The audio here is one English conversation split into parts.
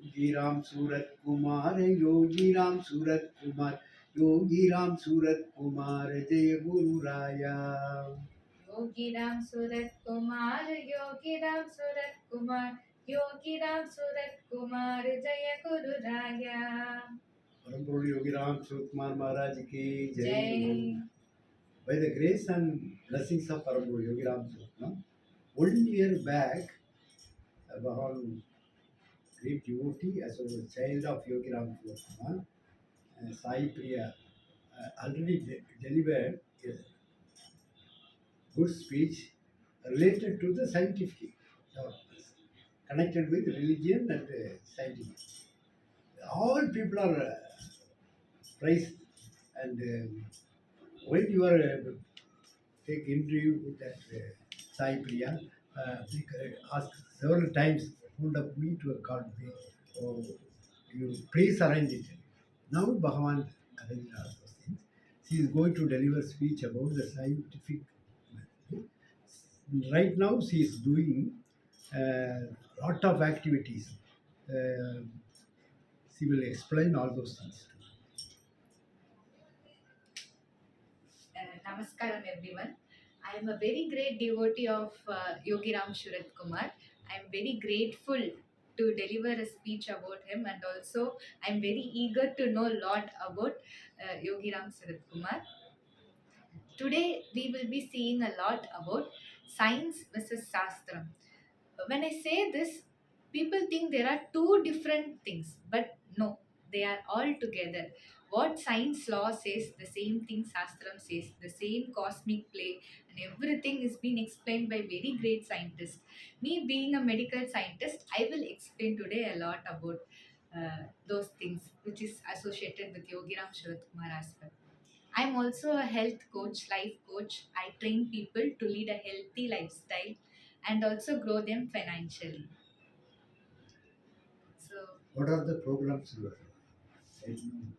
Yogi Ram Surat Kumar, Yogi Ram Surat Kumar, Yogi Ram Surat Kumar, Jai Guru Raya. Yogi Ram Surat Kumar, Yogi Ram Surat Kumar, Yogi Ram Surat Kumar, Jaya Guru Raya. Parampuru Yogi Ram Surat Kumar Maharaj ki Jai. Jai. By the grace and blessings of Parampuru Yogi Ram Surat, no? 1 year back, Bhagavan, great devotee, as well as a child of Yogi Ram Surat Kumar, Sai Priya, already delivered a good speech related to the scientific developments, connected with religion and scientific. All people are praised, and when you are take interview with that Sai Priya, ask several times, hold up me to a God way, or you please arrange it. Now Bhagavan arranged all those things. She is going to deliver speech about the scientific method. Right now she is doing a lot of activities. Uh, she will explain all those things. Namaskaram everyone. I am a very great devotee of Yogi Ram Surat Kumar. I am very grateful to deliver a speech about him, and also I am very eager to know a lot about Yogi Ram Surat Kumar. Today we will be seeing a lot about science versus sastram. When I say this, people think there are two different things, but no, they are all together. What science law says, the same thing Shastram says, the same cosmic play, and everything is being explained by very great scientists. Me being a medical scientist, I will explain today a lot about those things which is associated with Yogiram Sharat Kumar as well. I'm also a health coach, life coach. I train people to lead a healthy lifestyle and also grow them financially. So What are the programs you are doing?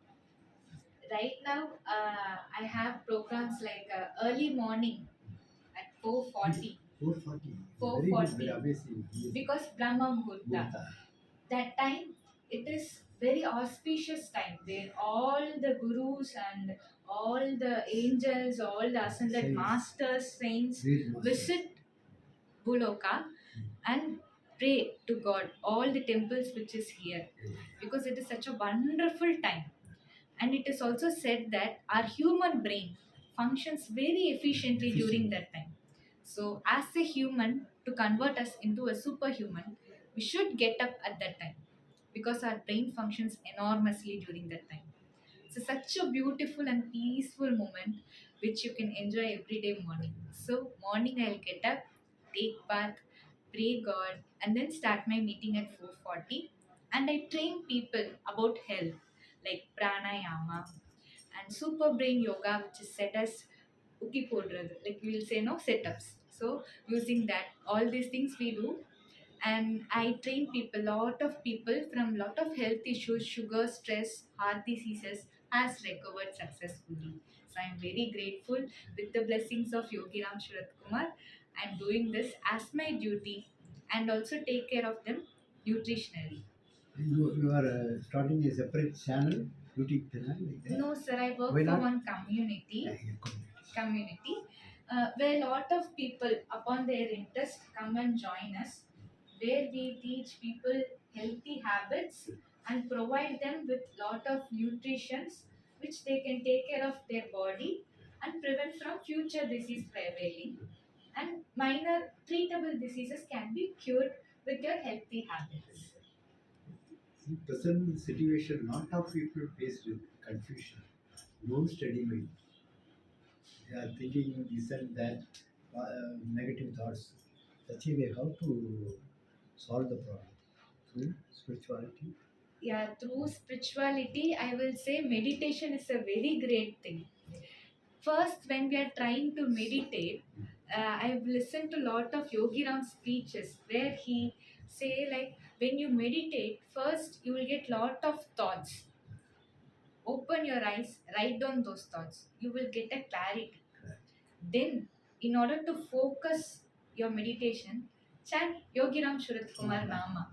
right now, I have programs like early morning at 4:40, 440. Very good, very 4:40 amazing. because Brahma Muhurta. Murta. That time it is very auspicious time where all the gurus and all the angels, all the ascended Saints. masters, saints Great masters. visit Buloka and pray to God, all the temples which is here, because it is such a wonderful time. And it is also said that our human brain functions very efficiently during that time. So, as a human, to convert us into a superhuman, we should get up at that time because our brain functions enormously during that time. So such a beautiful and peaceful moment which you can enjoy every day morning. So morning I'll get up, take bath, pray God, and then start my meeting at 4:40. And I train people about health like pranayama and super brain yoga, which is set as uki podrathu, like we will say no setups. So using that, all these things we do, and I train people, lot of people from lot of health issues, sugar, stress, heart diseases has recovered successfully. So I'm very grateful with the blessings of Yogi Ram Sharat Kumar. I'm doing this as my duty and also take care of them nutritionally. You are starting a separate channel, YouTube channel like that? No, sir, I work Why for not? one community. Yeah, yeah, come. Community where a lot of people upon their interest come and join us, where we teach people healthy habits and provide them with lot of nutritions which they can take care of their body and prevent from future disease prevailing, and minor treatable diseases can be cured with your healthy habits. In present situation, lot of people faced with confusion, no steady mind. They are thinking this and that, negative thoughts. Such a way, how to solve the problem? Through spirituality. Yeah, through spirituality, I will say meditation is a very great thing. First, when we are trying to meditate, I've listened to a lot of Yogi Ram speeches where he say like when you meditate, first you will get lot of thoughts. Open your eyes, write down those thoughts. You will get a clarity. Then, in order to focus your meditation, chant Yogi Ram Shurat Kumar Nama.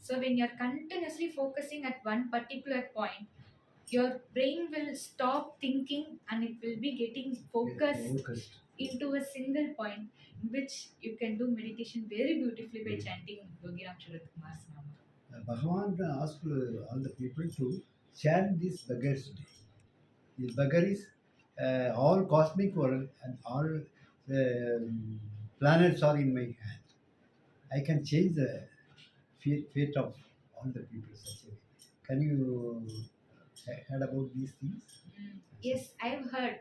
So when you're continuously focusing at one particular point, your brain will stop thinking and it will be getting focused Focused. into a single point, in which you can do meditation very beautifully by chanting Yogi Ram Charat Kumar's Nama. Bhagavan asked all the people to chant this Bhagar's day. This Bhagar is all cosmic world and all planets are in my hand. I can change the fate of all the people such a way. Can you heard about these things? Yes, I've heard.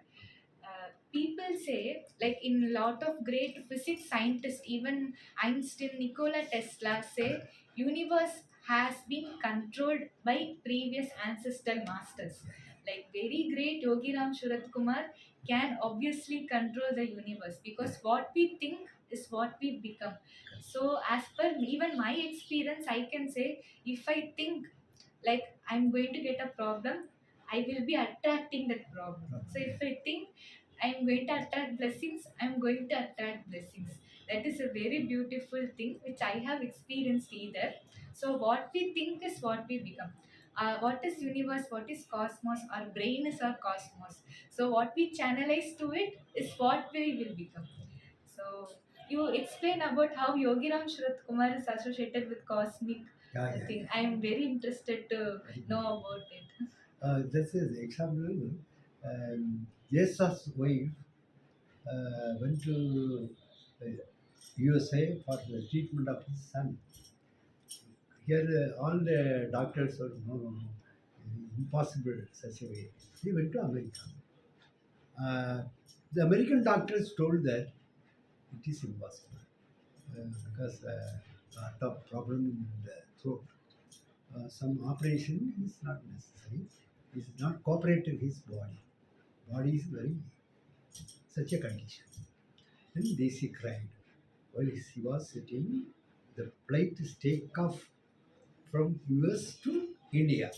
People say, like in a lot of great physics scientists, even Einstein, Nikola Tesla, say universe has been controlled by previous ancestral masters. Like very great Yogi Ram Shurat Kumar can obviously control the universe, because what we think is what we become. So as per even my experience, I can say, if I think like I'm going to get a problem, I will be attracting that problem. So if I think I'm going to attract blessings, I'm going to attract blessings. That is a very beautiful thing which I have experienced either. So what we think is what we become. What is universe? What is cosmos? Our brain is our cosmos. So what we channelize to it is what we will become. So you explain about how Yogi Ram Shrath Kumar is associated with cosmic thing. I am very interested to know about it. This is example. Jesus' wife went to USA for the treatment of his son. Here, all the doctors said, no, no, no, impossible such a way. He went to America. The American doctors told that it is impossible because lot of problem in the throat. Some operation is not necessary. Is not cooperative his body. Body is very such a condition. Then Desi cried while he was sitting. The flight is take off from US to India.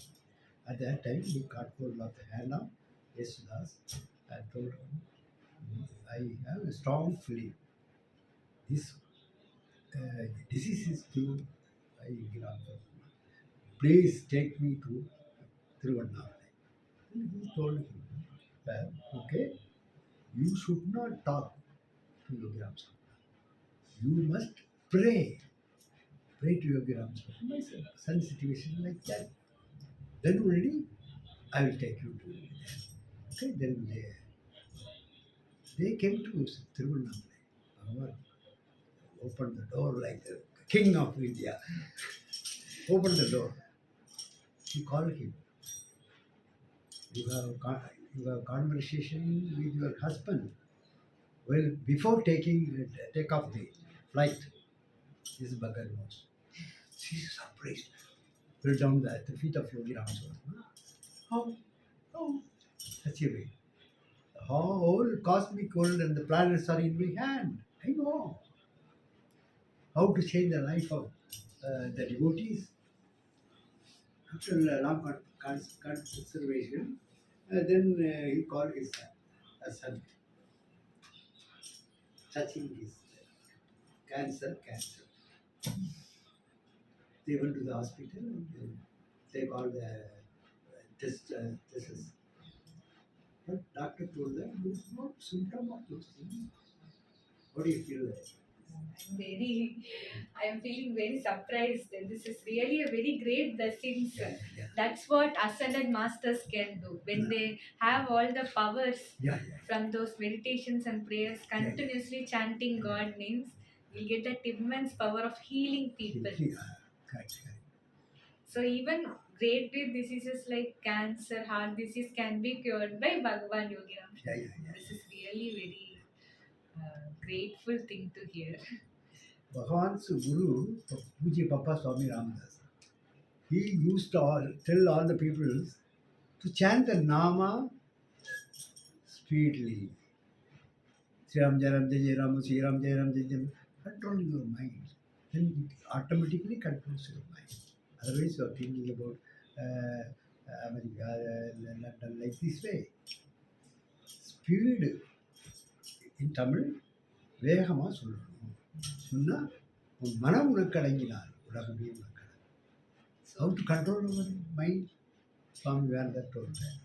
At that time, he got hold of the hand of Yesudas and told him, I have a strong feeling. This disease is cured by Giraffe. Please take me to Tiruvannamalai. And he told him that, okay, you should not talk to Yogi Ram Swami. You must pray. Pray to Yogi Ram Swami. My son situation like that. Then only I will take you to there. Okay, then they came to Tiruvannamalai. Bhagavan opened the door like the king of India. Opened the door. He called him. You have conversation with your husband. Well, before take off the flight, this Bhagat was. She is surprised. Fell down at the feet of Yogi Ram Swami. How? Such a way. The whole cosmic world and the planets are in my hand. I know how to change the life of the devotees. After a long consideration, then he called his son, touching his cancer. They went to the hospital and they called the tests. But doctor told them there is no symptom of those things. What do you feel like? I am feeling very surprised. This is really a very great blessing. Yeah. That's what ascended masters can do when they have all the powers Yeah. from those meditations and prayers, continuously chanting God names. You'll get that immense power of healing people. Correct. So even great diseases like cancer, heart disease can be cured by Bhagavan Yogi Ram. Yeah. This is really very grateful thing to hear. Bhagavan's Guru, Puji Papa Swami Ramdas, he used to tell all the people to chant the Nama speedily. Sri Ram Jai Ram Jai Jai Ram, Sri Ram Jai Ram Jai Jai. Control your mind. Then it automatically controls your mind. Otherwise, you are thinking about America, London, like this way. Speed in Tamil, வேகமாக சொல்லணும் சொன்னால் உன் மனம் உனக்கு அடங்கினார் உலகமே உனக்கு How to control our mind? Swami Vivekananda told that.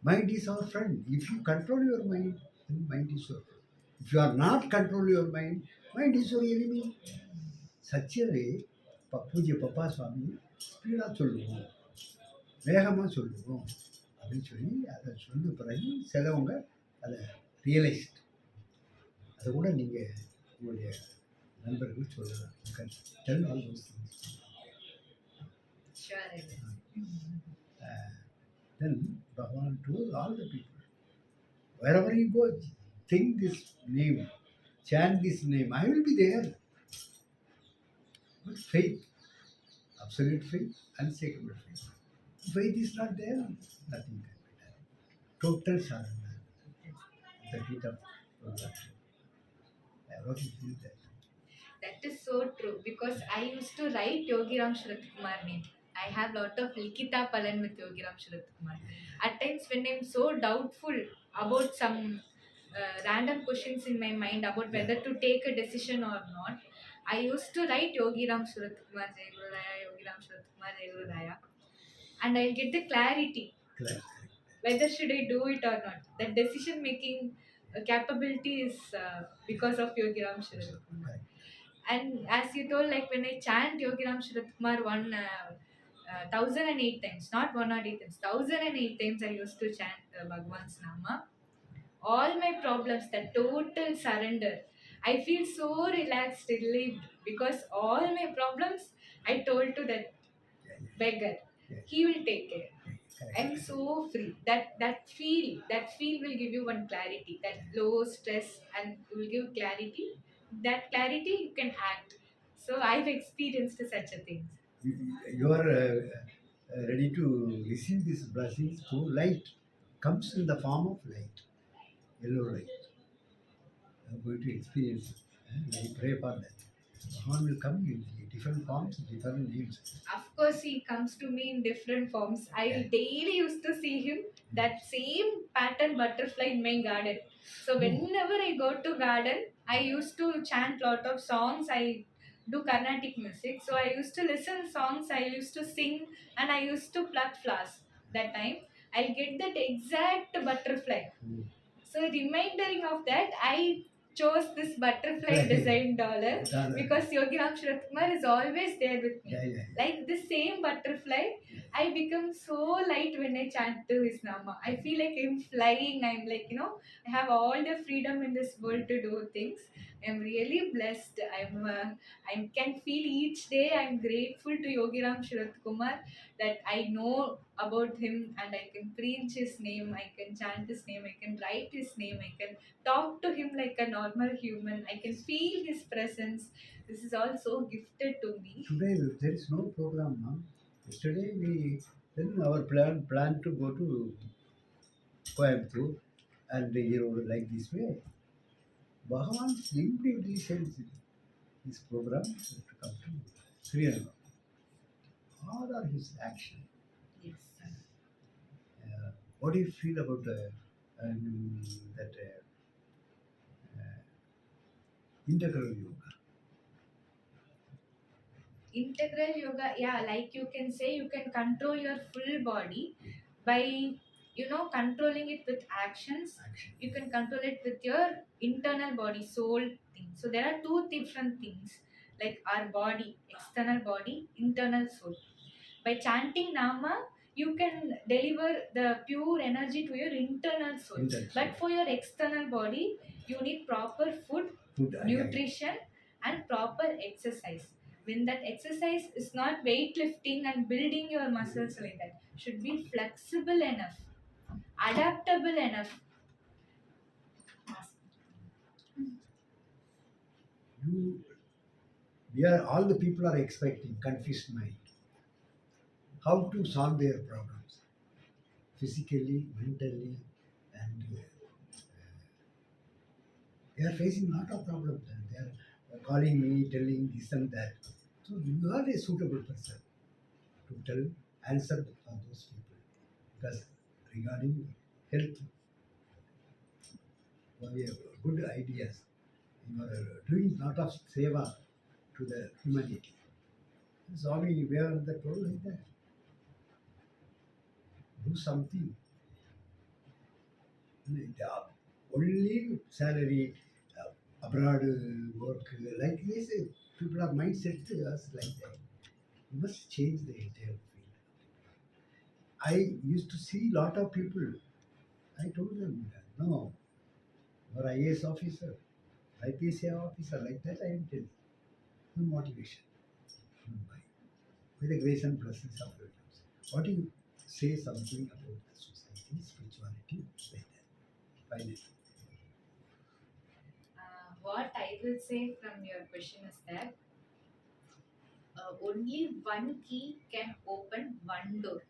Mind is our friend. If you control your mind, then mind is your friend. If you are not control your mind is your enemy. Such a way, பூஜ்ய பப்பா சுவாமி ஸ்பீடாக சொல்லுவோம், வேகமாக சொல்லுவோம் அப்படின்னு சொல்லி அதை சொன்ன பிறகு சிலவங்க அதை ரியலைஸ்ட். அதை கூட நீங்கள் உங்களுடைய நண்பர்கள் சொல்லலாம். You can tell all those things. Sure, I will. Then Bhagavan told all the people, wherever you go, think this name, chant this name, I will be there. But faith, absolute faith, unshakable faith. If faith is not there, nothing can be done. Total surrender at the feet of God. What is that? That is so true because I used to write Yogiram Sharath Kumar name. I have lot of Likita Palan with Yogiram Sharath Kumar. At times when I'm so doubtful about some random questions in my mind about whether to take a decision or not, I used to write Yogiram Sharath Kumar Jai Guru Raya, Yogiram Sharath Kumar Jai Guru Raya, and I'll get the clarity whether should I do it or not. That decision making capability is because of Yogiram Sharath Kumar. And as you told, like when I chant Yogiram Sharath Kumar 1008 times, not 108 times, 1008 times I used to chant Bhagwan's Nama. All my problems, that total surrender. I feel so relaxed, relieved because all my problems I told to that beggar. He will take care. I'm so free. That feel will give you one clarity. That low stress and will give clarity. That clarity you can act. So I've experienced such a things. You are ready to receive these blessings through light. Comes in the form of light, yellow light. You are going to experience it. I pray for that. Bhagavan will come in different forms, different names. Of course, he comes to me in different forms. I daily used to see him, that same pattern butterfly in my garden. So whenever I go to garden, I used to chant lot of songs. I do Carnatic music. So I used to listen songs, I used to sing, and I used to pluck flowers. That time, I'll get that exact butterfly. So reminding of that, I chose this butterfly design dollar because Yogiram Sharath Kumar is always there with me. Like the same butterfly, I become so light when I chant to his nama. I feel like I'm flying. I'm like, I have all the freedom in this world to do things. I'm really blessed. I can feel each day I'm grateful to Yogiram Sharath Kumar that I know about him and I can preach his name, I can chant his name, I can write his name, I can talk to him like a normal human, I can feel his presence. This is all so gifted to me. Today there is no program now. Yesterday then our plan to go to Coimbatore and like this way. Bhagavan immediately sends his program to come to Srinagar. All are his action. Yes. What do you feel about that integral yoga? Integral yoga, yeah, like you can say you can control your full body by controlling it with actions. You can control it with your internal body, soul thing. So there are two different things, like our body, external body, internal soul. By chanting nama, you can deliver the pure energy to your internal soul. But for your external body, you need proper food, nutrition, and proper exercise. When that exercise is not weightlifting and building your muscles like that, should be flexible enough, adaptable enough. All the people are expecting confused mind. How to solve their problems, physically, mentally, and they are facing a lot of problems. And they are calling me, telling this and that. So you are a suitable person to answer for those people. Because regarding health, you have good ideas. You are doing a lot of seva to the humanity. Swami Vivekananda told like that. Do something. Only salary, abroad work like this. People are mindset to us like that. You must change the entire field. I used to see lot of people. I told them, no, you're IAS officer, IPS officer, like that I am telling. No motivation. By the grace and blessings of your lives. What do you say something about the society, spirituality, like that? Finally. What I will say from your question is that only one key can open one door.